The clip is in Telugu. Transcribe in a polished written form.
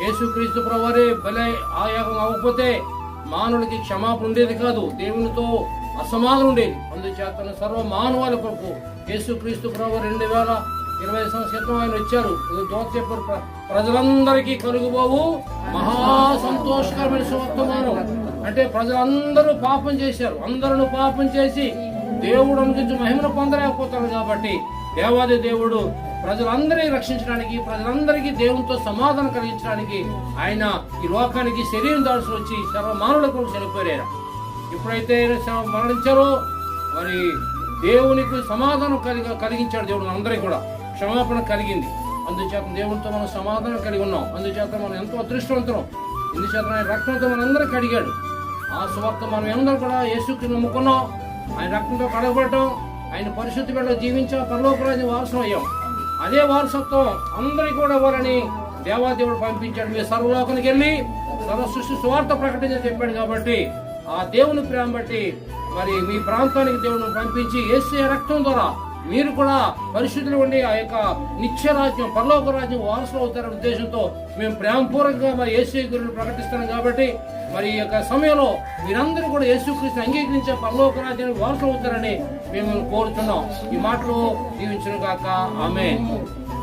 యేసుక్రీస్తు ప్రభువారే బలి ఆ యాగం అవ్వకపోతే మానవుడికి క్షమాపణ ఉండేది కాదు, దేవునితో అసమాధానం ఉండేది. అందుచేత సర్వ మానవాళి కొరకు యేసుక్రీస్తు ప్రభు 2020 సంవత్సరం క్రితం ఆయన వచ్చారు. దోత చెప్పారు, ప్రజలందరికీ కలుగుబోవు మహా సంతోషకరమైన సువర్తమానం. అంటే ప్రజలందరూ పాపం చేశారు, అందరూ పాపం చేసి దేవుడు అనుగురించి మహిమను పొందలేకపోతారు. కాబట్టి దేవాది దేవుడు ప్రజలందరినీ రక్షించడానికి, ప్రజలందరికీ దేవునితో సమాధానం కలిగించడానికి ఆయన ఈ లోకానికి శరీరం దాల్సి వచ్చి సర్వమానవుల కొరకు చనిపోయారు. ఎప్పుడైతే మరణించారో మరి దేవునికి సమాధానం కలిగించాడు. దేవుడు అందరికీ కూడా క్షమాపణ కలిగింది. అందుచేత దేవునితో మనం సమాధానం కలిగి ఉన్నాం. అందుచేత మనం ఎంతో అదృష్టవంతులం. ఎందుచేత ఆయన రక్తంతో మనందరూ కడిగాడు. ఆ సువార్త మనం అందరం కూడా యేసుకి నమ్ముకున్నాం, ఆయన రక్తంతో కడగబడ్డాం, ఆయన పరిశుద్ధి బిడ్డలో జీవించాం, పరలోకరాజ్యం వారసులం అయ్యాం. అదే వారసత్వం అందరికీ కూడా ఇవ్వాలని దేవాదేవుడు పంపించాడు. మీరు సర్వలోకానికి వెళ్ళి సర్వ సృష్టి సువార్త ప్రకటించని చెప్పాడు. కాబట్టి ఆ దేవుని ప్రేమ బట్టి మరి మీ ప్రాంతానికి దేవుడిని పంపించి యేసు రక్తం ద్వారా మీరు కూడా పరిశుద్ధులు ఉండి ఆ యొక్క నిత్య రాజ్యం, పరలోక రాజ్యం వారసులు అవుతారనే ఉద్దేశంతో మేము ప్రేమపూర్వకంగా మరి యేసు గురువును ప్రకటిస్తున్నాం. కాబట్టి మరి ఈ యొక్క సమయంలో మీరందరూ కూడా యేసుక్రీస్తుని అంగీకరించే పరలోక రాజ్యానికి వారసులు అవుతారని మేము కోరుతున్నాం. ఈ మాటలు దీవించును గాక. ఆమేన్.